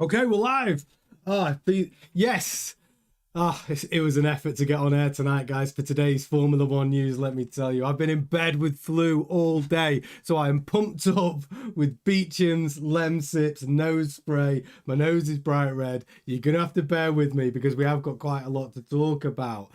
Okay, we're live. Yes. It was an effort to get on air tonight, guys, for today's Formula One news. Let me tell you, I've been in bed with flu all day, so I am pumped up with Beecham's, Lemsips, nose spray. My nose is bright red. You're gonna have to bear with me because we have got quite a lot to talk about.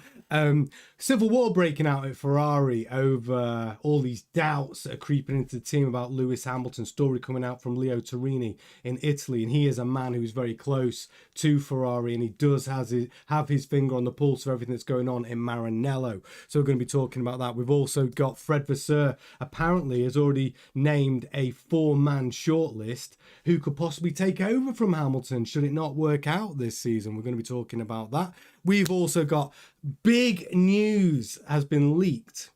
Civil war breaking out at Ferrari over all these doubts that are creeping into the team about Lewis Hamilton. Story coming out from Leo Torini in Italy, and he is a man who's very close to Ferrari, and he does have his finger on the pulse of everything that's going on in Maranello. So we're going to be talking about that. We've also got Fred Vasseur apparently has already named a 4-man shortlist who could possibly take over from Hamilton should it not work out this season. We're going to be talking about that. We've also got big news has been leaked,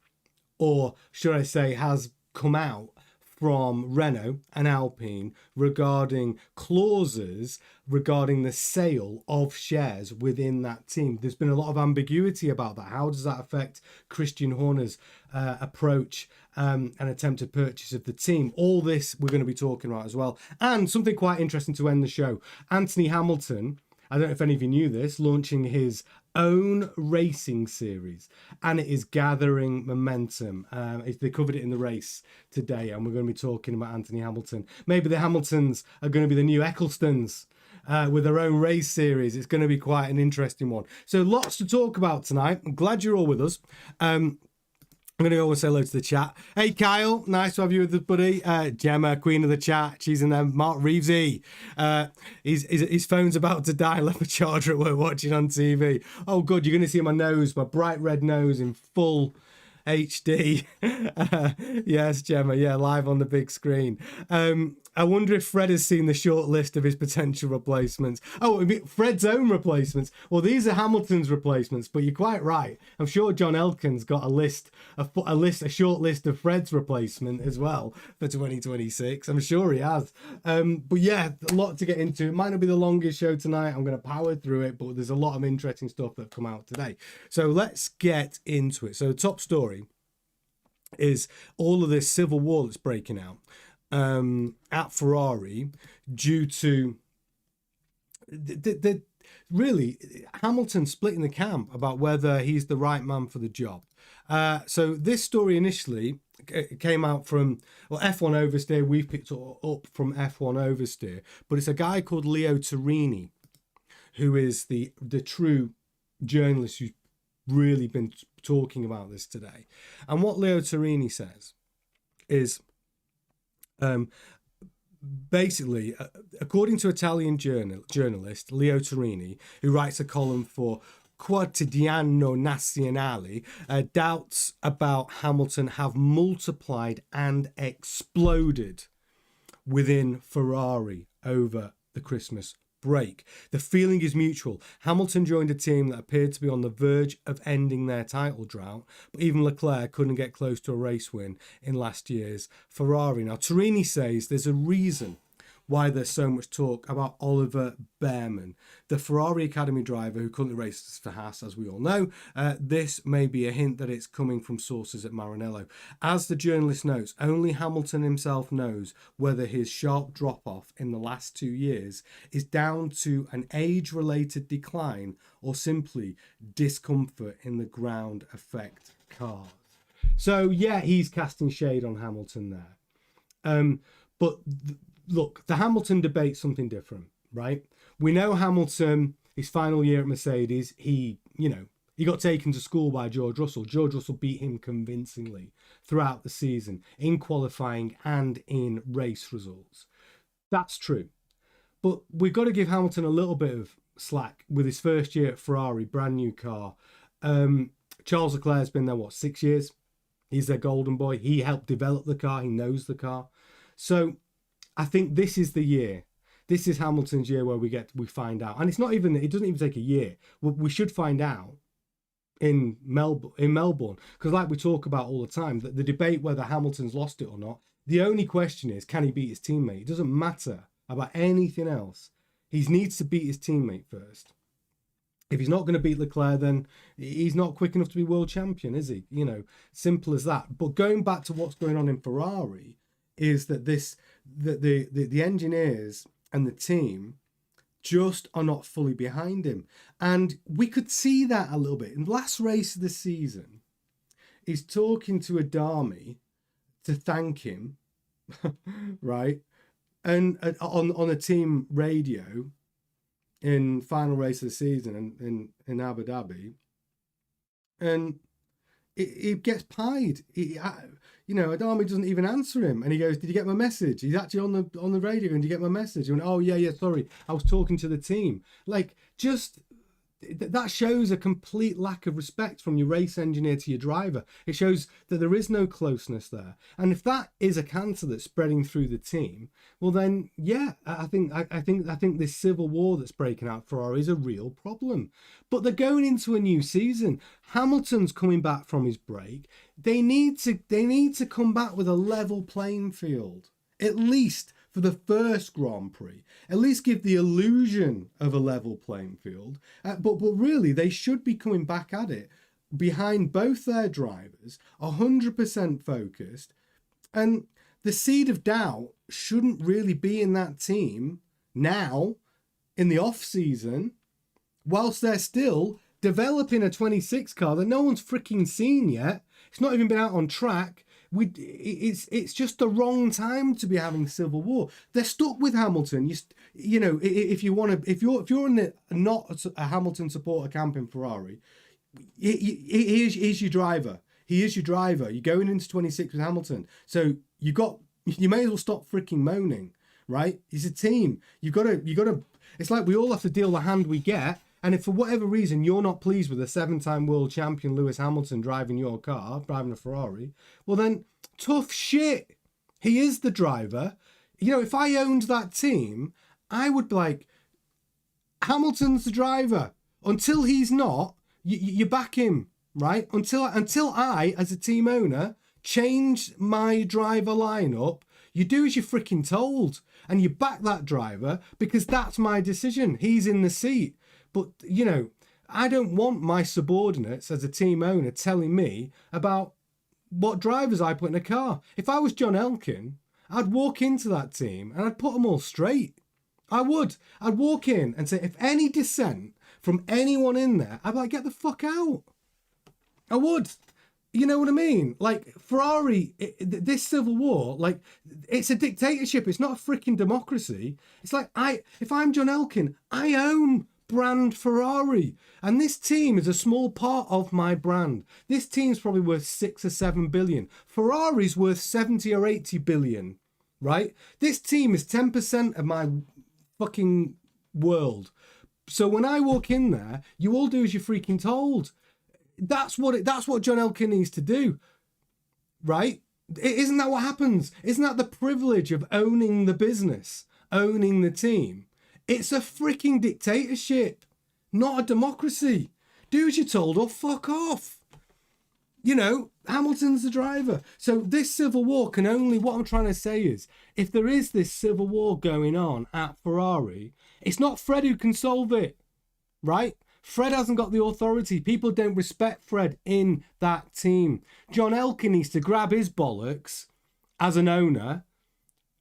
or should I say has come out from Renault and Alpine regarding clauses regarding the sale of shares within that team. There's been a lot of ambiguity about that. How does that affect Christian Horner's approach and attempted purchase of the team? All this we're going to be talking about as well. And something quite interesting to end the show. Antony Hamilton, I don't know if any of you knew this, launching his own racing series, and it is gathering momentum. They covered it in the race today, and we're going to be talking about Antony Hamilton. Maybe the Hamiltons are going to be the new Ecclestons with their own race series. It's going to be quite an interesting one. So lots to talk about tonight. I'm glad you're all with us. I'm going to go and say hello to the chat. Hey, Kyle. Nice to have you with us, buddy. Gemma, queen of the chat. She's in there. Mark Reevesy. His phone's about to die. Left a charger at work watching on TV. Oh, good. You're going to see my nose, my bright red nose in full HD. Yes, Gemma. Yeah, live on the big screen. I wonder if Fred has seen the short list of his potential replacements. Oh, Fred's own replacements. Well, these are Hamilton's replacements, but you're quite right. I'm sure John Elkan's got a short list of Fred's replacement as well for 2026. I'm sure he has. But yeah, a lot to get into. It might not be the longest show tonight. I'm going to power through it, but there's a lot of interesting stuff that come out today. So let's get into it. So the top story is all of this civil war that's breaking out at Ferrari due to really Hamilton splitting the camp about whether he's the right man for the job. So this story initially came out from F1 Oversteer. We've picked it up from F1 Oversteer, but it's a guy called Leo Torini who is the true journalist who's really been talking about this today. And what Leo Torini says is basically, according to Italian journalist Leo Torini, who writes a column for Quotidiano Nazionale, doubts about Hamilton have multiplied and exploded within Ferrari over the Christmas break. The feeling is mutual. Hamilton joined a team that appeared to be on the verge of ending their title drought, but even Leclerc couldn't get close to a race win in last year's Ferrari. Now, Torini says there's a reason why there's so much talk about Oliver Behrman, the Ferrari Academy driver who currently races for Haas, as we all know. This may be a hint that it's coming from sources at Maranello. As the journalist notes, only Hamilton himself knows whether his sharp drop-off in the last 2 years is down to an age-related decline or simply discomfort in the ground effect cars. So, yeah, he's casting shade on Hamilton there. But look, the Hamilton debate's something different, right? We know Hamilton, his final year at Mercedes, he got taken to school by George Russell. George Russell beat him convincingly throughout the season in qualifying and in race results. That's true. But we've got to give Hamilton a little bit of slack with his first year at Ferrari, brand new car. Charles Leclerc's been there, 6 years? He's their golden boy. He helped develop the car. He knows the car. So I think this is the year. This is Hamilton's year where we find out. And it doesn't even take a year. We should find out in Melbourne. Because like we talk about all the time, the debate whether Hamilton's lost it or not, the only question is, can he beat his teammate? It doesn't matter about anything else. He needs to beat his teammate first. If he's not going to beat Leclerc, then he's not quick enough to be world champion, is he? Simple as that. But going back to what's going on in Ferrari is that the engineers and the team just are not fully behind him. And we could see that a little bit. In the last race of the season, he's talking to Adami to thank him, right? And on a team radio in final race of the season in Abu Dhabi. And he gets pied. Adami doesn't even answer him, and he goes, "Did you get my message?" He's actually on the radio, and "Did you get my message?" He went, "Oh yeah, sorry, I was talking to the team." Like, just that shows a complete lack of respect from your race engineer to your driver. It shows that there is no closeness there, and if that is a cancer that's spreading through the team, well then, yeah, I think this civil war that's breaking out for Ferrari is a real problem. But they're going into a new season. Hamilton's coming back from his break. They need to come back with a level playing field, at least for the first Grand Prix. At least give the illusion of a level playing field. But really, they should be coming back at it behind both their drivers, 100% focused. And the seed of doubt shouldn't really be in that team now, in the off-season, whilst they're still developing a 26 car that no one's freaking seen yet. It's not even been out on track. It's just the wrong time to be having civil war. They're stuck with Hamilton. If you're in not a Hamilton supporter camp in Ferrari, he is your driver. He is your driver. You're going into 26 with Hamilton, so you may as well stop freaking moaning, right? He's a team. You gotta. It's like we all have to deal the hand we get. And if for whatever reason you're not pleased with a 7-time world champion Lewis Hamilton driving your car, driving a Ferrari, well then, tough shit. He is the driver. If I owned that team, I would be like, Hamilton's the driver. Until he's not, you back him, right? Until I, as a team owner, change my driver lineup, you do as you're freaking told. And you back that driver because that's my decision. He's in the seat. But, I don't want my subordinates as a team owner telling me about what drivers I put in a car. If I was John Elkan, I'd walk into that team and I'd put them all straight. I would. I'd walk in and say, if any dissent from anyone in there, I'd be like, get the fuck out. I would. You know what I mean? Like, Ferrari, this civil war, like, it's a dictatorship. It's not a freaking democracy. It's like, if I'm John Elkan, I own brand Ferrari, and this team is a small part of my brand. This team's probably worth 6 or 7 billion. Ferrari's worth 70 or 80 billion, right? This team is 10% of my fucking world. So when I walk in there, you all do as you're freaking told. That's what John Elkan needs to do, right? Isn't that what happens? Isn't that the privilege of owning the business, owning the team? It's a freaking dictatorship, not a democracy. Do as you're told or fuck off. Hamilton's the driver. So this civil war can only, what I'm trying to say is, if there is this civil war going on at Ferrari, it's not Fred who can solve it, right? Fred hasn't got the authority. People don't respect Fred in that team. John Elkan needs to grab his bollocks as an owner.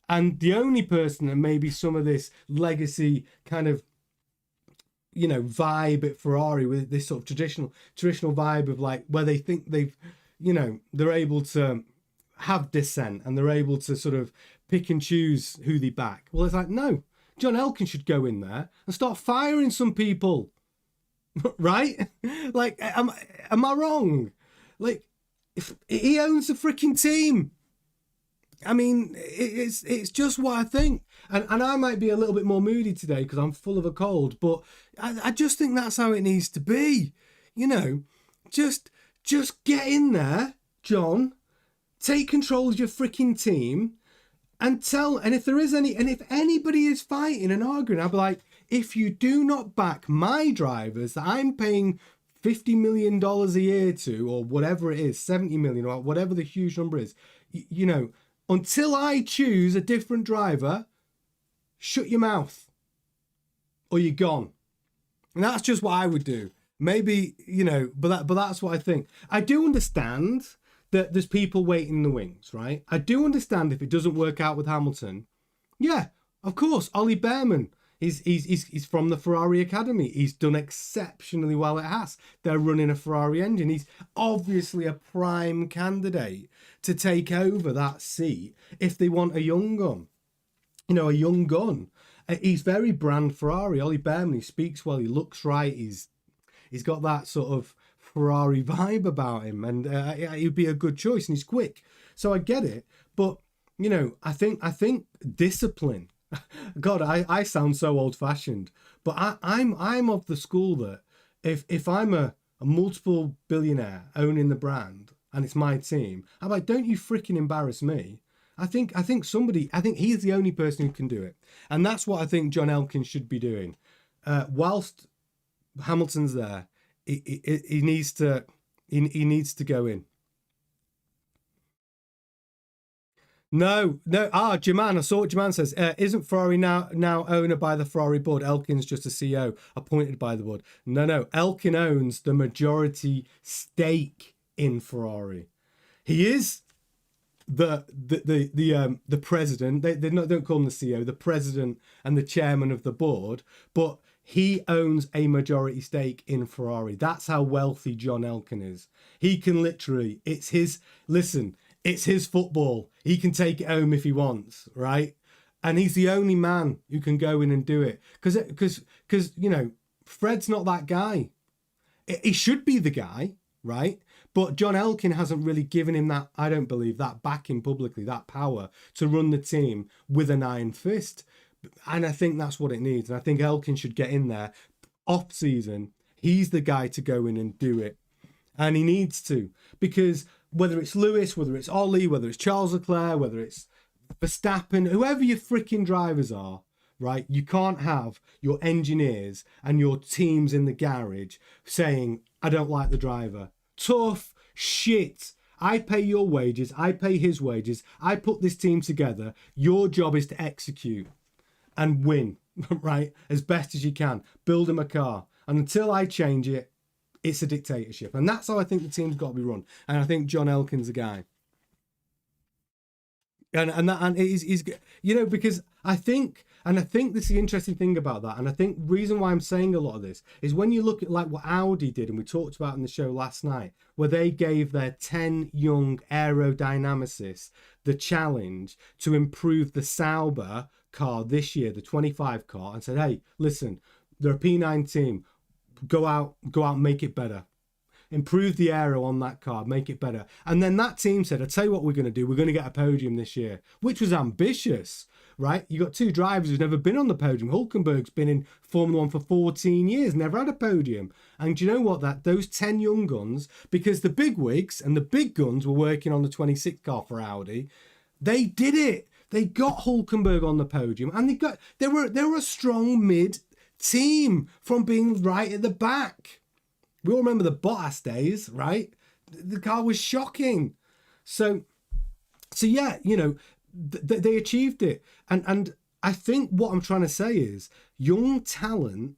And the only person that maybe some of this legacy kind of, vibe at Ferrari with this sort of traditional vibe of like where they think they're able to have dissent and they're able to sort of pick and choose who they back. Well, it's like, no, John Elkan should go in there and start firing some people, right? Like, am I wrong? Like, if he owns the freaking team. I mean, it's just what I think. And I might be a little bit more moody today because I'm full of a cold, but I just think that's how it needs to be. Just get in there, John, take control of your freaking team and if anybody is fighting and arguing, I'll be like, if you do not back my drivers that I'm paying $50 million a year to, or whatever it is, 70 million, or whatever the huge number is, until I choose a different driver, shut your mouth or you're gone. And that's just what I would do. Maybe, but that's what I think. I do understand that there's people waiting in the wings, right? I do understand if it doesn't work out with Hamilton. Yeah, of course, Ollie Behrman. He's from the Ferrari Academy. He's done exceptionally well at Haas. They're running a Ferrari engine. He's obviously a prime candidate to take over that seat if they want a young gun. You know, a young gun. He's very brand Ferrari. Ollie Behrman, he speaks well. He looks right. He's got that sort of Ferrari vibe about him, and he'd be a good choice. And he's quick, so I get it. But you know, I think discipline. God, I sound so old fashioned, but I'm of the school that if I'm a multiple billionaire owning the brand and it's my team, I'm like, don't you freaking embarrass me. I think he's the only person who can do it, and that's what I think John Elkan should be doing. Whilst Hamilton's there, he needs to go in. No. Jaman, I saw what Jaman says. Isn't Ferrari now owner by the Ferrari board? Elkin's just a CEO appointed by the board. No. Elkan owns the majority stake in Ferrari. He is the president. They don't call him the CEO, the president and the chairman of the board, but he owns a majority stake in Ferrari. That's how wealthy John Elkan is. He can literally, it's his football. He can take it home if he wants, right? And he's the only man who can go in and do it. Because you know, Fred's not that guy. He should be the guy, right? But John Elkan hasn't really given him that, I don't believe, that backing publicly, that power to run the team with an iron fist. And I think that's what it needs. And I think Elkan should get in there off season. He's the guy to go in and do it. And he needs to, because whether it's Lewis, whether it's Ollie, whether it's Charles Leclerc, whether it's Verstappen, whoever your freaking drivers are, right? You can't have your engineers and your teams in the garage saying, I don't like the driver. Tough shit. I pay your wages. I pay his wages. I put this team together. Your job is to execute and win, right? As best as you can. Build him a car. And until I change it, it's a dictatorship. And that's how I think the team's got to be run. And I think John Elkan's the guy. And he's you know, because I think this is the interesting thing about that. And I think the reason why I'm saying a lot of this is when you look at like what Audi did, and we talked about in the show last night, where they gave their 10 young aerodynamicists the challenge to improve the Sauber car this year, the 25 car, and said, hey, listen, they're a P9 team. Go out, make it better. Improve the aero on that car, make it better. And then that team said, I'll tell you what we're going to do. We're going to get a podium this year, which was ambitious, right? You got two drivers who've never been on the podium. Hulkenberg's been in Formula One for 14 years, never had a podium. And do you know what? Those 10 young guns, because the big wigs and the big guns were working on the 26 car for Audi, they did it. They got Hulkenberg on the podium, and they were a strong mid team from being right at the back. We all remember the Bottas days, right? The car was shocking. So yeah, you know, they achieved it. And I think what I'm trying to say is young talent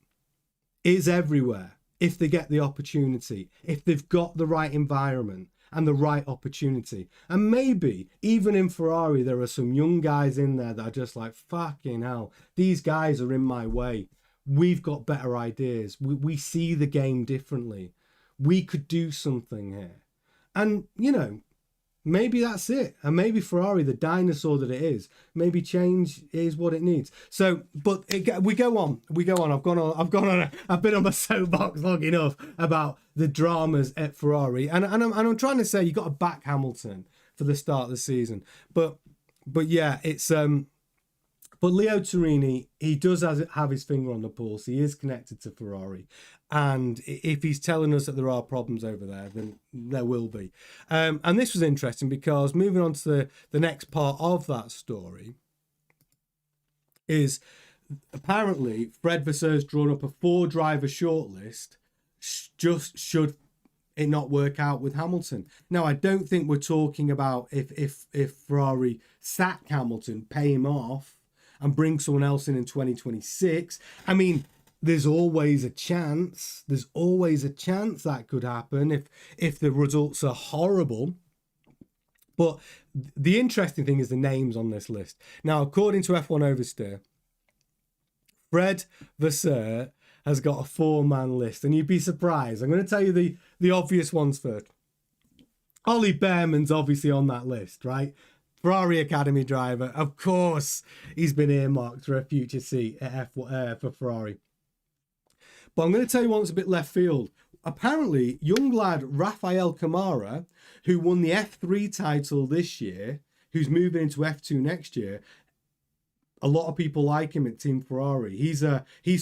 is everywhere if they get the opportunity, if they've got the right environment and the right opportunity. And maybe even in Ferrari, there are some young guys in there that are just like, fucking hell, these guys are in my way. We've got better ideas. We see the game differently. We could do something here. And, you know, maybe that's it. And maybe Ferrari, the dinosaur that it is, maybe change is what it needs. So, but we go on. I've been on my soapbox long enough about the dramas at Ferrari. And I'm trying to say you got to back Hamilton for the start of the season. But yeah, it's... But Leo Torini, he does have his finger on the pulse. He is connected to Ferrari. And if he's telling us that there are problems over there, then there will be. And this was interesting because moving on to the next part of that story is apparently Fred Vasseur's drawn up a 4-driver shortlist just should it not work out with Hamilton. Now, I don't think we're talking about if Ferrari sack Hamilton, pay him off, and bring someone else in 2026. I mean, there's always a chance. There's always a chance that could happen if the results are horrible. But the interesting thing is the names on this list. Now, according to F1 Oversteer, Fred Vasseur has got a 4-man list, and you'd be surprised. I'm going to tell you the obvious ones first. Ollie Behrman's obviously on that list, right? Ferrari Academy driver. Of course, he's been earmarked for a future seat at for Ferrari. But I'm going to tell you one that's a bit left field. Apparently, young lad Rafael Camara, who won the F3 title this year, who's moving into F2 next year, a lot of people like him at Team Ferrari. He's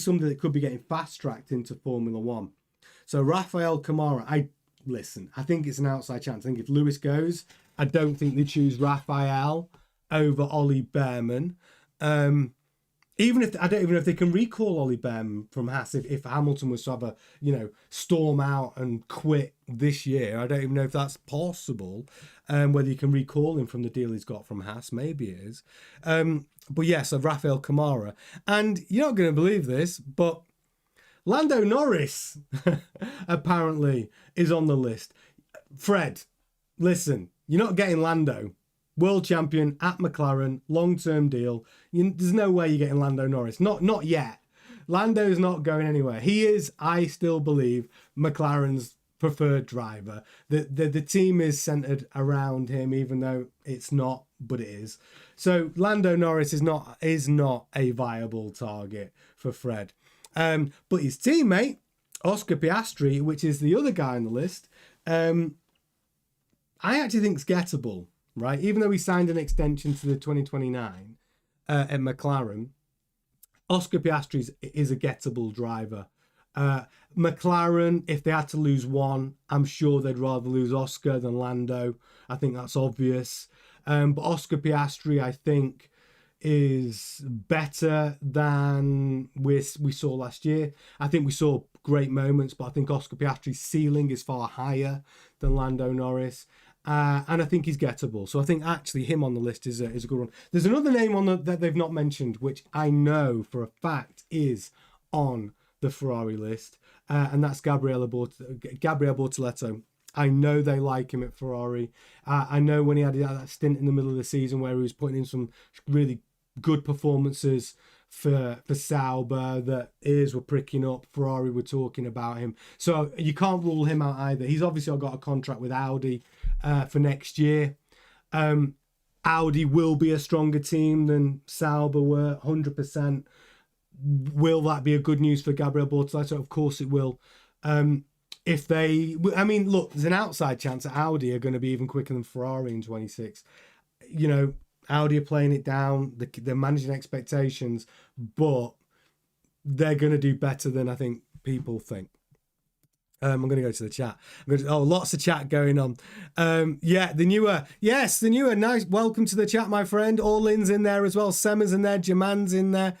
somebody that could be getting fast-tracked into Formula One. So Rafael Camara, I think it's an outside chance. I think if Lewis goes, I don't think they choose Rafael over Ollie Behrman. Even if I don't even know if they can recall Ollie Behrman from Haas if Hamilton was to have a storm out and quit this year. I don't even know if that's possible. Whether you can recall him from the deal he's got from Haas, maybe it is. But yes, of Rafael Camara, and you're not going to believe this, but Lando Norris apparently is on the list. Fred, listen, you're not getting Lando. World champion at McLaren, long-term deal. There's no way you're getting Lando Norris. Not yet. Lando's not going anywhere. He is, I still believe, McLaren's preferred driver. The team is centered around him, even though it's not, but it is. So Lando Norris is not a viable target for Fred. But his teammate, Oscar Piastri, which is the other guy on the list, I actually think is gettable. Right, even though he signed an extension to the 2029 at McLaren, Oscar Piastri is a gettable driver. McLaren, if they had to lose one, I'm sure they'd rather lose Oscar than Lando. I think that's obvious. But Oscar Piastri, I think, is better than we saw last year. I think we saw great moments, but I think Oscar Piastri's ceiling is far higher than Lando Norris. And I think he's gettable. So I think actually him on the list is a good one. There's another name that they've not mentioned, which I know for a fact is on the Ferrari list. And that's Gabriele Bortoleto. I know they like him at Ferrari. I know when he had that stint in the middle of the season where he was putting in some really good performances for Sauber, that ears were pricking up. Ferrari were talking about him. So you can't rule him out either. He's obviously got a contract with Audi for next year. Audi will be a stronger team than Sauber were, 100%. Will that be a good news for Gabriele Bortoleto? Of course it will. Look, there's an outside chance that Audi are going to be even quicker than Ferrari in 26. Audi are playing it down. They're managing expectations, but they're going to do better than I think people think. I'm going to go to the chat. Lots of chat going on. The newer. Nice. Welcome to the chat, my friend. Orlin's in there as well. Semmer's in there. Jaman's in there.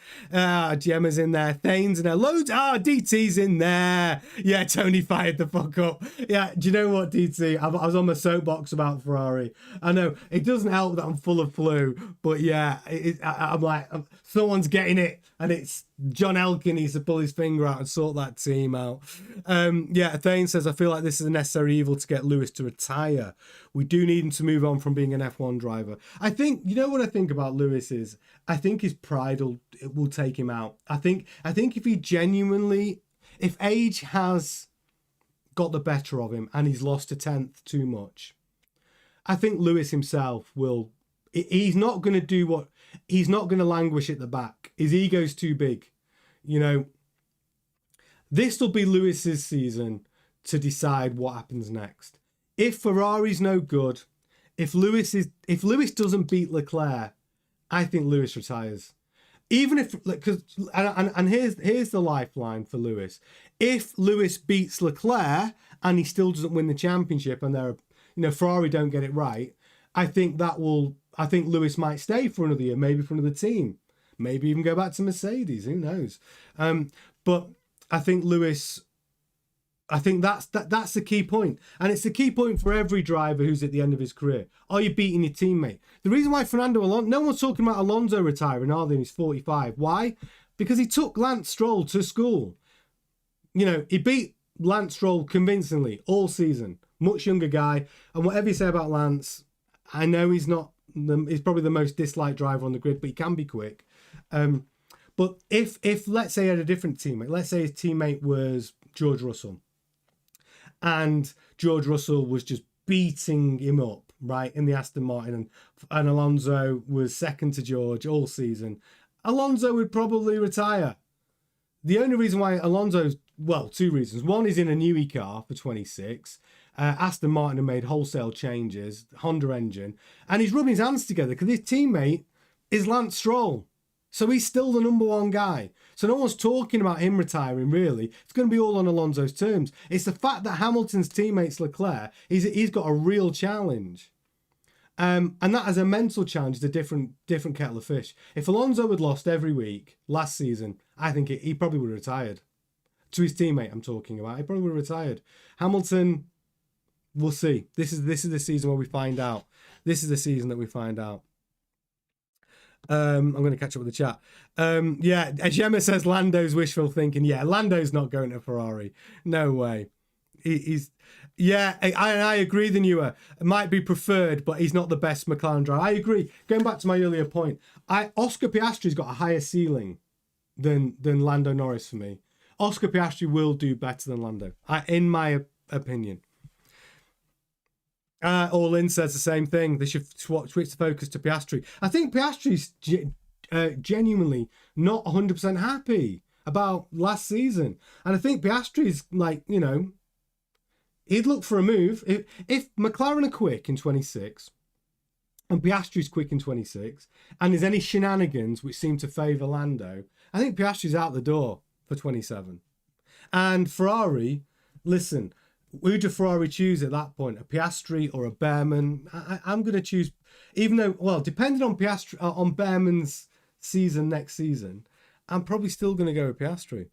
Gemma's in there. Thane's in there. Loads. DT's in there. Yeah, Tony fired the fuck up. Yeah, do you know what, DT? I was on my soapbox about Ferrari. I know it doesn't help that I'm full of flu, but yeah, I'm like, someone's getting it, and it's John Elkan needs to pull his finger out and sort that team out. Thane says, I feel like this is a necessary evil to get Lewis to retire. We do need him to move on from being an F1 driver. I think, what I think about Lewis is, I think his pride will take him out. I think if he genuinely, if age has got the better of him and he's lost a tenth too much, I think Lewis himself will, he's not going to languish at the back. His ego's too big. This will be Lewis's season to decide what happens next. If Ferrari's no good, if Lewis doesn't beat Leclerc, I think Lewis retires. Even if, and here's the lifeline for Lewis. If Lewis beats Leclerc and he still doesn't win the championship, and Ferrari don't get it right, I think Lewis might stay for another year, maybe for another team, maybe even go back to Mercedes. Who knows? But I think Lewis, that's the key point. And it's the key point for every driver who's at the end of his career. Are you beating your teammate? The reason why Fernando Alonso, no one's talking about Alonso retiring, are they? He's 45. Why? Because he took Lance Stroll to school. He beat Lance Stroll convincingly all season. Much younger guy. And whatever you say about Lance, I know he's probably the most disliked driver on the grid, but he can be quick. But if let's say he had a different teammate, let's say his teammate was George Russell, and George Russell was just beating him up, right, in the Aston Martin, and Alonso was second to George all season, Alonso would probably retire. The only reason why Alonso's, well, two reasons. One is in a newie car for 26. Aston Martin have made wholesale changes, Honda engine, and he's rubbing his hands together because his teammate is Lance Stroll. So he's still the number one guy. So no one's talking about him retiring, really. It's going to be all on Alonso's terms. It's the fact that Hamilton's teammate's Leclerc, he's got a real challenge. And that as a mental challenge is a different kettle of fish. If Alonso had lost every week last season, I think he probably would have retired. To his teammate I'm talking about, he probably would have retired. Hamilton, we'll see. This is the season where we find out. This is the season that we find out. I'm going to catch up with the chat. Yeah, Gemma says Lando's wishful thinking. Yeah, Lando's not going to Ferrari. No way. He's... Yeah, I agree. The newer might be preferred, but he's not the best McLaren driver. I agree. Going back to my earlier point, Oscar Piastri's got a higher ceiling than Lando Norris for me. Oscar Piastri will do better than Lando, in my opinion. All In says the same thing. They should switch the focus to Piastri. I think Piastri's genuinely not 100% happy about last season. And I think Piastri's like, you know, he'd look for a move. If McLaren are quick in 26 and Piastri's quick in 26 and there's any shenanigans which seem to favour Lando, I think Piastri's out the door for 27. And Ferrari, listen, who do Ferrari choose at that point? A Piastri or a Behrman? I'm going to choose, even though, well, depending on Piastri, on Behrman's season next season, I'm probably still going to go with Piastri.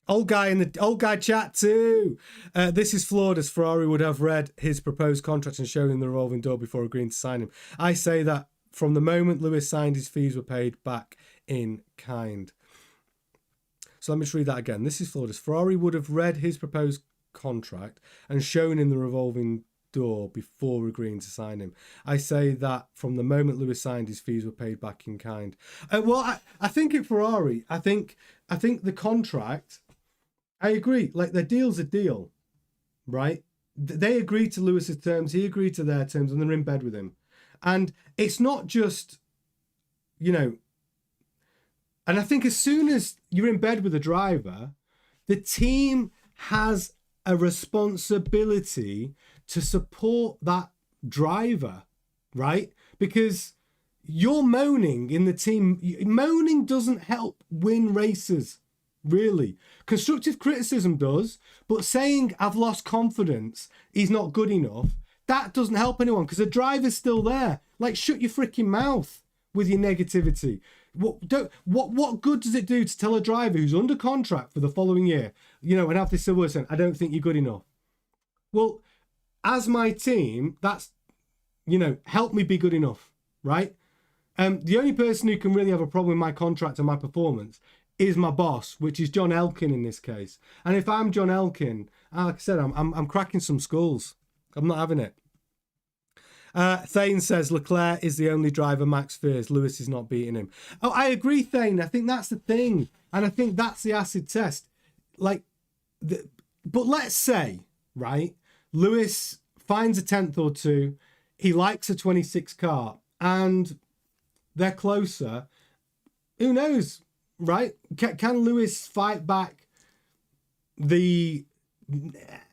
Old guy chat too. This is flawed, as Ferrari would have read his proposed contract and shown him the revolving door before agreeing to sign him. I say that from the moment Lewis signed, his fees were paid back in kind. So let me just read that again. This is flawed, as Ferrari would have read his proposed contract and shown him the revolving door before agreeing to sign him. I say that from the moment Lewis signed, his fees were paid back in kind. Well, I think at Ferrari, I think the contract, I agree, like the deal's a deal, right? They agreed to Lewis's terms, he agreed to their terms, and they're in bed with him. And it's not just, you know, and I think as soon as you're in bed with a driver, the team has a responsibility to support that driver, right? Because you're moaning in the team. Moaning doesn't help win races, really. Constructive criticism does, but saying I've lost confidence, he's not good enough, that doesn't help anyone because the driver's still there. Like, shut your freaking mouth with your negativity. What good does it do to tell a driver who's under contract for the following year, you know, and have this silver saying, I don't think you're good enough? Well, as my team, that's, you know, help me be good enough, right? The only person who can really have a problem with my contract and my performance is my boss, which is John Elkan in this case. And if I'm John Elkan, like I said, I'm cracking some skulls. I'm not having it. Thane says Leclerc is the only driver Max fears. Lewis is not beating him. Oh, I agree, Thane. I think that's the thing. And I think that's the acid test. Like, but let's say, right, Lewis finds a 10th or two. He likes a 26 car and they're closer. Who knows, right? Can Lewis fight back the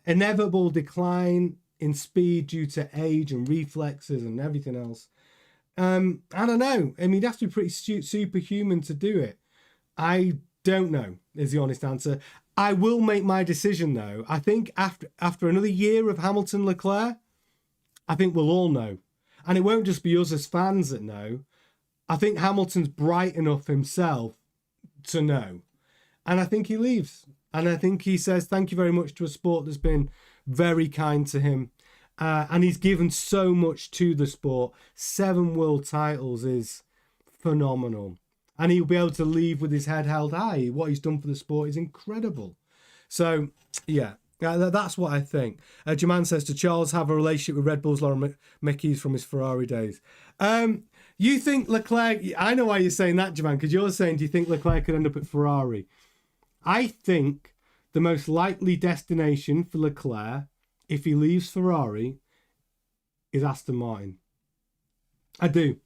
inevitable decline in speed due to age and reflexes and everything else? I don't know. I mean, you'd have to be pretty superhuman to do it. I don't know, is the honest answer. I will make my decision, though. I think after another year of Hamilton Leclerc, I think we'll all know. And it won't just be us as fans that know. I think Hamilton's bright enough himself to know. And I think he leaves. And I think he says thank you very much to a sport that's been very kind to him. And he's given so much to the sport. 7 world titles is phenomenal. And he'll be able to leave with his head held high. What he's done for the sport is incredible. So, yeah, that's what I think. Jaman says, to Charles have a relationship with Red Bull's Lauren Mickey's from his Ferrari days? You think Leclerc... I know why you're saying that, Javan, because you're saying, do you think Leclerc could end up at Ferrari? I think the most likely destination for Leclerc, if he leaves Ferrari, is Aston Martin. I do.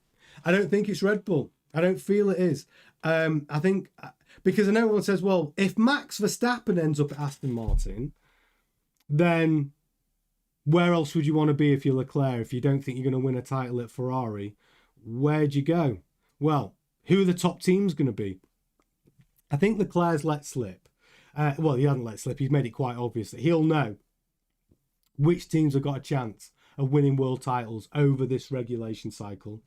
I don't think it's Red Bull. I don't feel it is. I think... Because I know everyone says, well, if Max Verstappen ends up at Aston Martin, then where else would you want to be if you're Leclerc? If you don't think you're going to win a title at Ferrari, where'd you go? Well, who are the top teams going to be? I think Leclerc's let slip. Well, he hasn't let slip. He's made it quite obvious that he'll know which teams have got a chance of winning world titles over this regulation cycle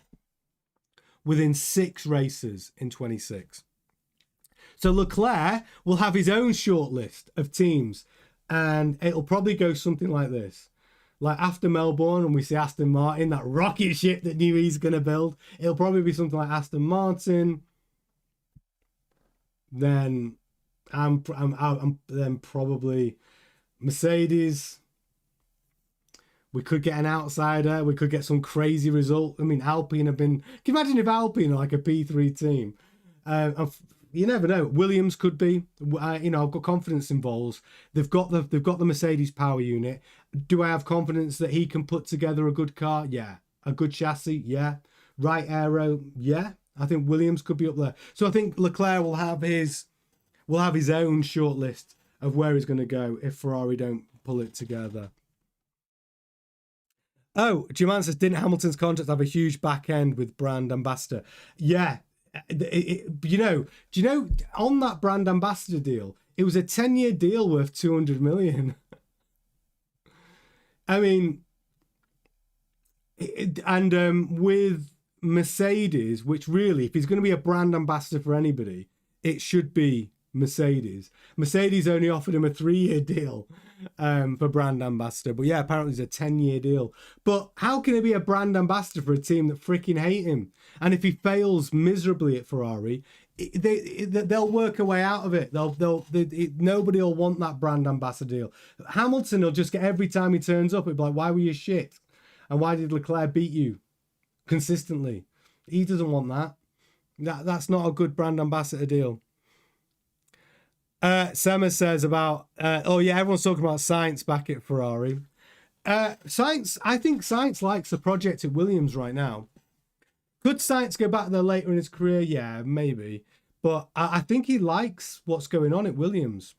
within 6 races in 26. So Leclerc will have his own shortlist of teams, and it'll probably go something like this. Like after Melbourne, and we see Aston Martin, that rocket ship that New E's going to build, it'll probably be something like Aston Martin. Then then probably Mercedes. We could get an outsider. We could get some crazy result. I mean, Alpine have been... Can you imagine if Alpine are like a P3 team? You never know. Williams could be. I've got confidence in Vols. They've got the Mercedes power unit. Do I have confidence that he can put together a good car? Yeah. A good chassis? Yeah. Right aero? Yeah. I think Williams could be up there. So I think Leclerc will have his own shortlist of where he's going to go if Ferrari don't pull it together. Oh, Juman says, didn't Hamilton's contract have a huge back end with brand ambassador? Yeah. Do you know, on that brand ambassador deal, it was a 10-year deal worth 200 million. I mean, with Mercedes, which really, if he's going to be a brand ambassador for anybody, it should be Mercedes. Mercedes only offered him a 3-year deal for brand ambassador. But yeah, apparently it's a 10-year deal. But how can he be a brand ambassador for a team that freaking hate him? And if he fails miserably at Ferrari, they'll work a way out of it. Nobody will want that brand ambassador deal. Hamilton will just get, every time he turns up, it'll be like, why were you shit? And why did Leclerc beat you consistently? He doesn't want that. That's not a good brand ambassador deal. Sema says about, everyone's talking about Sainz back at Ferrari. Sainz, I think Sainz likes the project at Williams right now. Could Sainz go back there later in his career? Yeah, maybe. But I think he likes what's going on at Williams.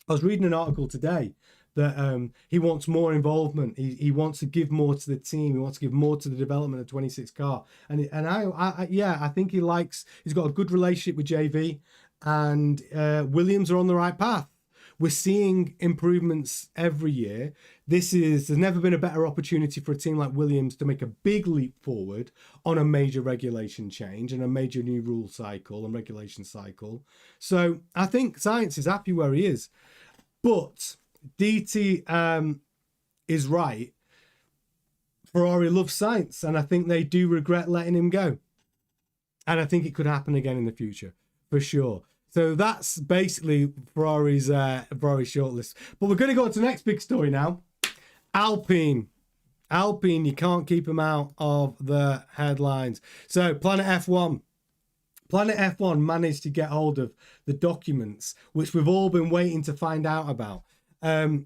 I was reading an article today that he wants more involvement. He wants to give more to the team. He wants to give more to the development of 26 car. And I think he's got a good relationship with JV. And Williams are on the right path. We're seeing improvements every year. There's never been a better opportunity for a team like Williams to make a big leap forward on a major regulation change and a major new rule cycle and regulation cycle. So I think Sainz is happy where he is. But DT is right. Ferrari loves Sainz, and I think they do regret letting him go. And I think it could happen again in the future, for sure. So that's basically Ferrari's shortlist. But we're going to go on to the next big story now. Alpine, you can't keep them out of the headlines. So Planet F1 managed to get hold of the documents, which we've all been waiting to find out about. And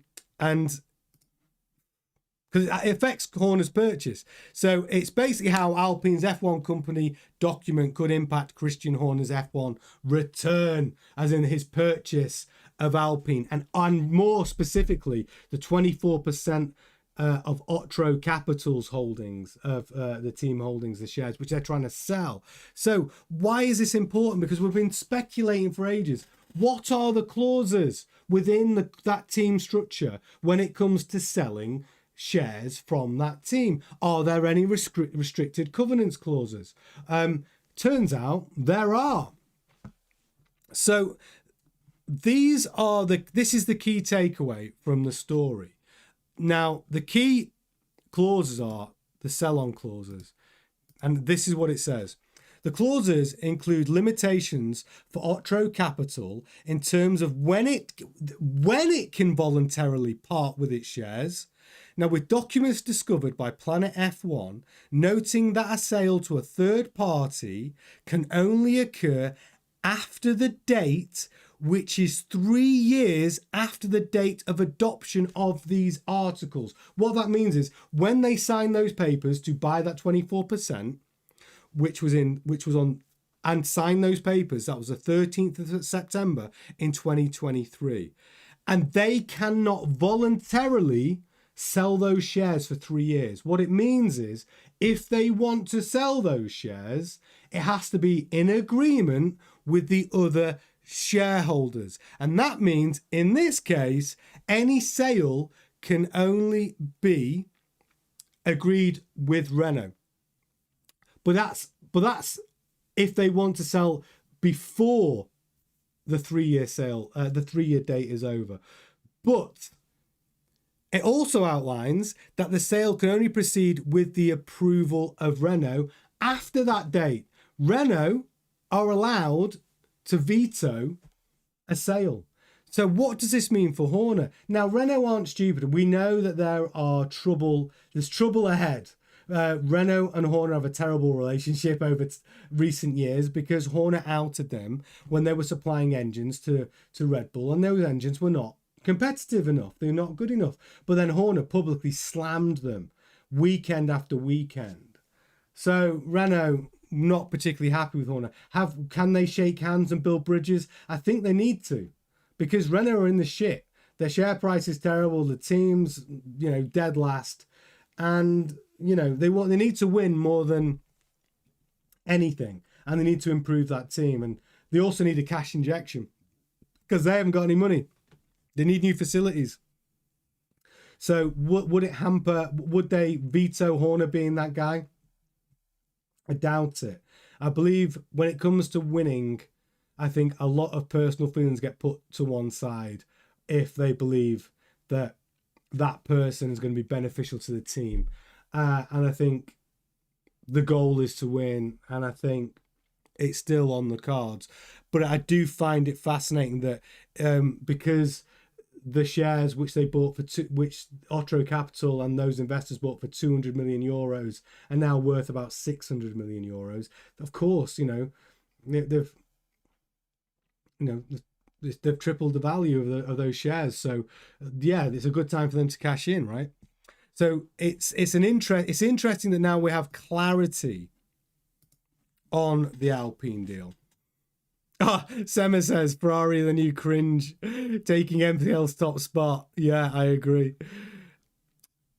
because it affects Horner's purchase. So it's basically how Alpine's F1 company document could impact Christian Horner's F1 return, as in his purchase of Alpine, and more specifically, the 24% of Otro Capital's holdings, of the team holdings, the shares, which they're trying to sell. So why is this important? Because we've been speculating for ages. What are the clauses within that team structure when it comes to selling shares from that team? Are there any restricted covenants clauses? Turns out there are. So this is the key takeaway from the story. Now, the key clauses are the sell-on clauses. And this is what it says. The clauses include limitations for Otro Capital in terms of when it can voluntarily part with its shares. Now, with documents discovered by Planet F1 noting that a sale to a third party can only occur after the date, which is 3 years after the date of adoption of these articles. What that means is when they signed those papers to buy that 24%, which was on, and signed those papers, that was the 13th of September in 2023. And they cannot voluntarily sell those shares for 3 years. What it means is if they want to sell those shares, it has to be in agreement with the other shareholders. And that means in this case, any sale can only be agreed with Renault. But that's if they want to sell before the 3-year sale, the 3-year date is over. But it also outlines that the sale can only proceed with the approval of Renault after that date. Renault are allowed to veto a sale. So what does this mean for Horner? Now, Renault aren't stupid. We know that there's trouble ahead. Renault and Horner have a terrible relationship over recent years because Horner outed them when they were supplying engines to Red Bull, and those engines were not competitive enough. They're not good enough. But then Horner publicly slammed them weekend after weekend. So Renault not particularly happy with Horner. Can they shake hands and build bridges? I think they need to, because Renault are in the shit. Their share price is terrible. The team's, dead last, and they need to win more than anything, and they need to improve that team, and they also need a cash injection because they haven't got any money. They need new facilities. So would it hamper? Would they veto Horner being that guy? I doubt it. I believe when it comes to winning, I think a lot of personal feelings get put to one side if they believe that that person is going to be beneficial to the team. And I think the goal is to win, and I think it's still on the cards. But I do find it fascinating that because the shares which they bought which Otto Capital and those investors bought for 200 million euros are now worth about 600 million euros. Of course, they've tripled the value of those shares. So yeah, it's a good time for them to cash in, right? So it's interesting that now we have clarity on the Alpine deal. Sema says Ferrari the new cringe, taking MPL's top spot. Yeah, I agree.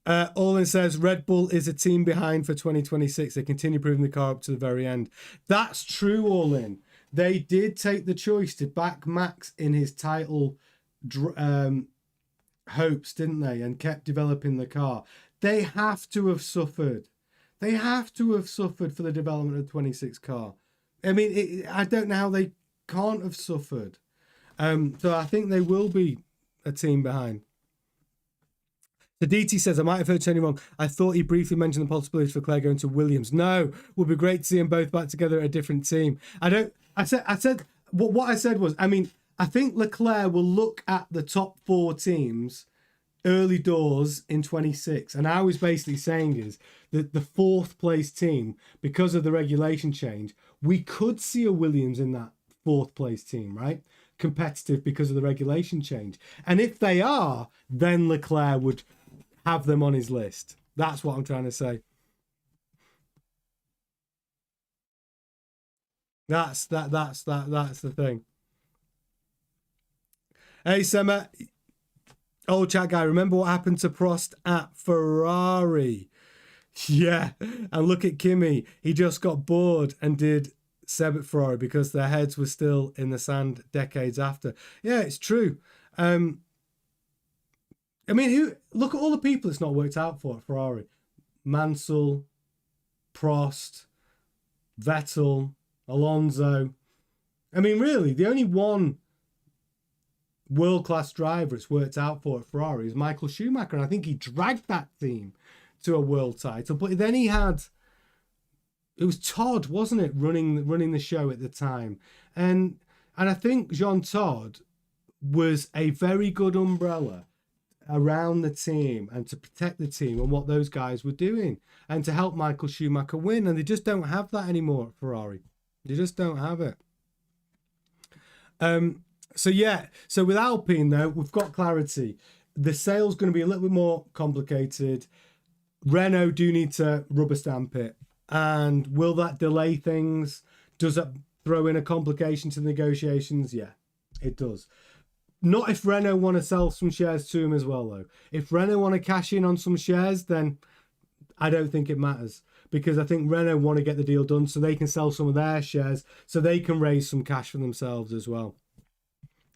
Orlin says Red Bull is a team behind for 2026. They continue proving the car up to the very end. That's true, Orlin. They did take the choice to back Max in his title hopes, didn't they? And kept developing the car. They have to have suffered. They have to have suffered for the development of the 26 car. I mean, I don't know how they can't have suffered. So I think they will be a team behind. So DT says, I might have heard Tony wrong. I thought he briefly mentioned the possibility for Leclerc going to Williams. No, would be great to see them both back together at a different team. I said what I said was, I mean, I think Leclerc will look at the top 4 teams early doors in 26. And I was basically saying is that the 4th place team, because of the regulation change, we could see a Williams in that 4th place team, right? Competitive because of the regulation change. And if they are, then Leclerc would have them on his list. That's what I'm trying to say. That's the thing. Hey, Sema, old chat guy, remember what happened to Prost at Ferrari? Yeah, and look at Kimi. He just got bored and did Seb at Ferrari because their heads were still in the sand decades after. Yeah, it's true. I mean, look at all the people it's not worked out for at Ferrari. Mansell, Prost, Vettel, Alonso. I mean, really, the only one world-class driver it's worked out for at Ferrari is Michael Schumacher, and I think he dragged that team to a world title. But then he had, it was Todd, wasn't it, running the show at the time, and I think Jean Todt was a very good umbrella around the team and to protect the team and what those guys were doing and to help Michael Schumacher win. And they just don't have that anymore at Ferrari. They just don't have it. So with Alpine, though, we've got clarity. The sale's going to be a little bit more complicated. Renault do need to rubber stamp it. And will that delay things? Does that throw in a complication to the negotiations? Yeah, it does. Not if Renault want to sell some shares to him as well, though. If Renault want to cash in on some shares, then I don't think it matters. Because I think Renault want to get the deal done so they can sell some of their shares so they can raise some cash for themselves as well.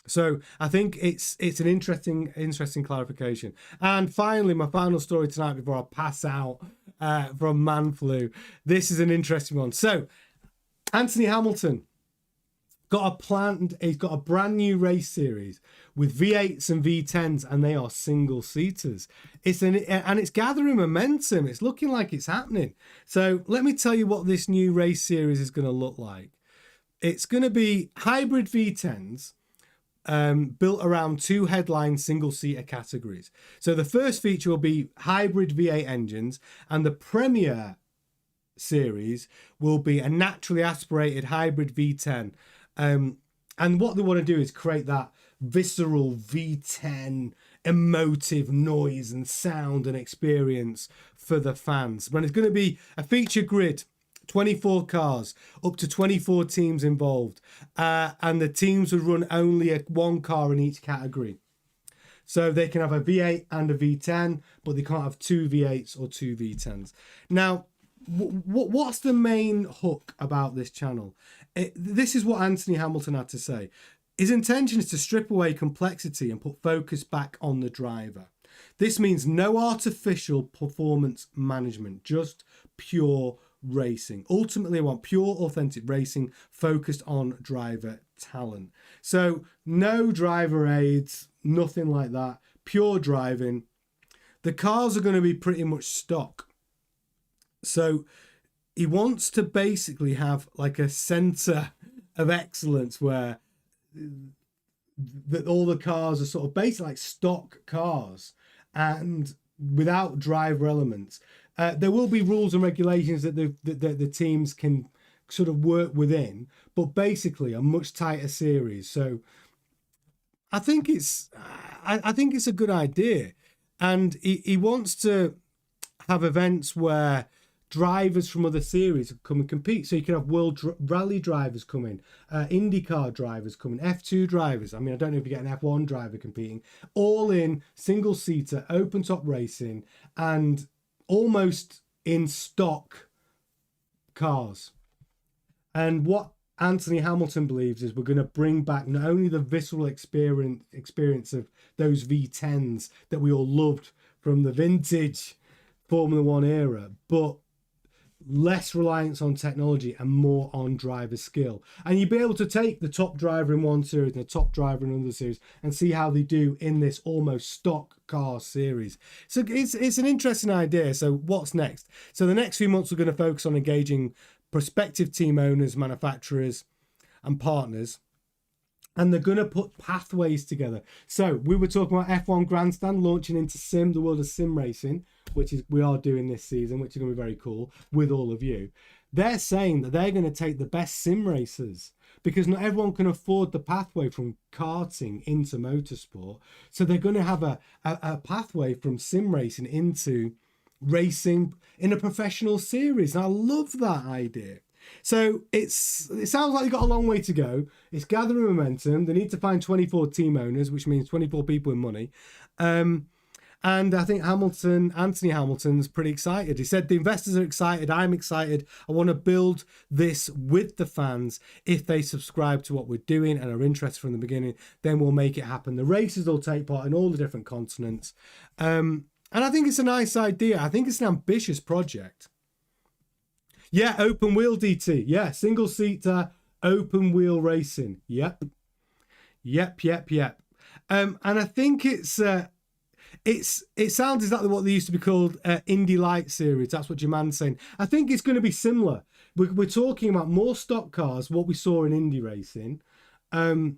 So I think it's an interesting clarification. And finally, my final story tonight before I pass out from Man Flu. This is an interesting one. So Antony Hamilton he's got a brand new race series with V8s and V10s, and they are single seaters. It's gathering momentum. It's looking like it's happening. So let me tell you what this new race series is going to look like. It's going to be hybrid V10s. Built around two headline single-seater categories. So the first feature will be hybrid V8 engines, and the Premier series will be a naturally aspirated hybrid V10. And what they want to do is create that visceral V10 emotive noise and sound and experience for the fans. But it's going to be a feature grid, 24 cars, up to 24 teams involved. And the teams would run only one car in each category. So they can have a V8 and a V10, but they can't have two V8s or two V10s. Now, what's the main hook about this channel? This is what Antony Hamilton had to say. His intention is to strip away complexity and put focus back on the driver. This means no artificial performance management, just pure racing. Ultimately, I want pure, authentic racing focused on driver talent. So no driver aids, nothing like that. Pure driving. The cars are going to be pretty much stock. So he wants to basically have like a center of excellence where all the cars are sort of basically like stock cars and without driver elements. There will be rules and regulations that the teams can sort of work within, but basically a much tighter series. So I think it's a good idea, and he wants to have events where drivers from other series come and compete. So you can have rally drivers coming, IndyCar drivers coming, F2 drivers. I mean, I don't know if you get an F1 driver competing, all in single-seater, open-top racing, and almost in stock cars. And what Antony Hamilton believes is we're going to bring back not only the visceral experience of those V10s that we all loved from the vintage Formula One era, but less reliance on technology and more on driver skill. And you'd be able to take the top driver in one series and the top driver in another series and see how they do in this almost stock car series. So it's an interesting idea. So what's next? So the next few months we're going to focus on engaging prospective team owners, manufacturers and partners. And they're going to put pathways together. So we were talking about F1 Grandstand launching into the world of sim racing, which is we are doing this season, which is going to be very cool with all of you. They're saying that they're going to take the best sim racers because not everyone can afford the pathway from karting into motorsport. So they're going to have a pathway from sim racing into racing in a professional series. And I love that idea. So it sounds like they've got a long way to go. It's gathering momentum. They need to find 24 team owners, which means 24 people with money. And I think Antony Hamilton's pretty excited. He said the investors are excited. I'm excited. I want to build this with the fans. If they subscribe to what we're doing and are interested from the beginning, then we'll make it happen. The races will take part in all the different continents. And I think it's a nice idea. I think it's an ambitious project. Yeah, open wheel DT. Yeah, single seater, open wheel racing. Yep. And I think it sounds exactly what they used to be called Indy Light Series. That's what your man's saying. I think it's going to be similar. We're talking about more stock cars, what we saw in Indy racing. But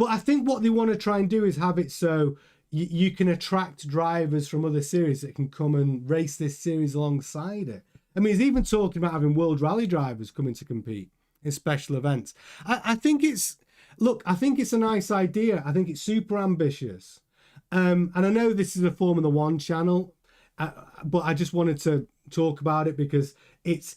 I think what they want to try and do is have it so you can attract drivers from other series that can come and race this series alongside it. I mean, he's even talking about having World Rally drivers coming to compete in special events. I think it's, look, I think it's a nice idea. I think it's super ambitious. And I know this is a Formula One channel, but I just wanted to talk about it because it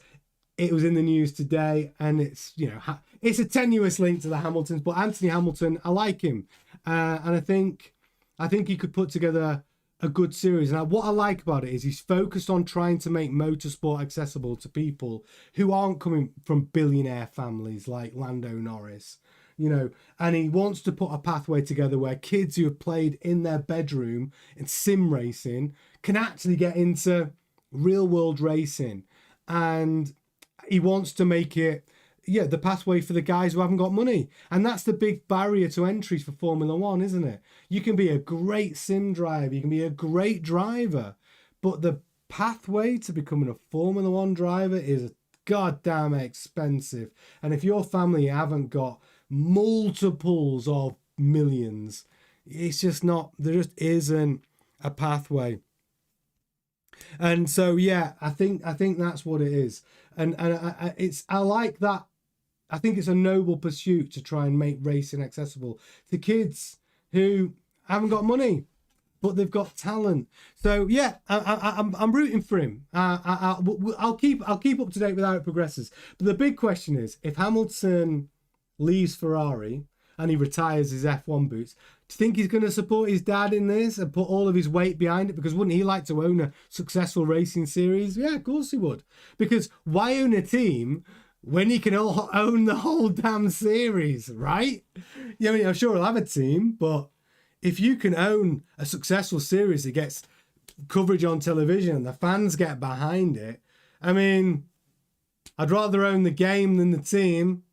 was in the news today, and it's, you know, it's a tenuous link to the Hamiltons, but Antony Hamilton, I like him, and I think he could put together a good series. And what I like about it is he's focused on trying to make motorsport accessible to people who aren't coming from billionaire families like Lando Norris, you know, and he wants to put a pathway together where kids who have played in their bedroom in sim racing can actually get into real world racing. And he wants to make it, yeah, the pathway for the guys who haven't got money. And that's the big barrier to entry for Formula One, isn't it? You can be a great sim driver, you can be a great driver, but the pathway to becoming a Formula One driver is goddamn expensive. And if your family haven't got multiples of millions, it's just not, there just isn't a pathway. And so, yeah, I think that's what it is. And I like that. I think it's a noble pursuit to try and make racing accessible to kids who haven't got money, but they've got talent. So yeah, I'm rooting for him. I'll keep up to date with how it progresses. But the big question is, if Hamilton leaves Ferrari and he retires his F1 boots, do you think he's going to support his dad in this and put all of his weight behind it? Because wouldn't he like to own a successful racing series? Yeah, of course he would. Because why own a team when he can own the whole damn series, right? Yeah, I mean, I'm sure he'll have a team, but if you can own a successful series that gets coverage on television and the fans get behind it, I mean, I'd rather own the game than the team.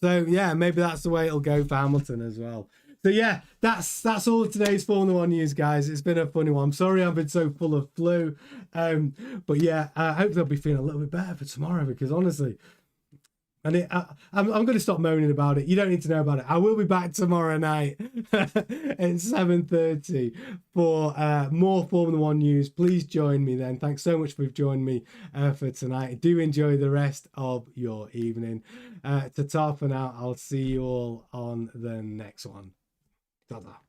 So yeah, maybe that's the way it'll go for Hamilton as well. So yeah, that's all of today's Formula One news, guys. It's been a funny one. I'm sorry I've been so full of flu. But yeah, hopefully I'll be feeling a little bit better for tomorrow, because honestly, and I'm going to stop moaning about it. You don't need to know about it. I will be back tomorrow night at 7:30 for more Formula One news. Please join me then. Thanks so much for joining me for tonight. Do enjoy the rest of your evening. Ta-ta for now. I'll see you all on the next one. Ta-ta.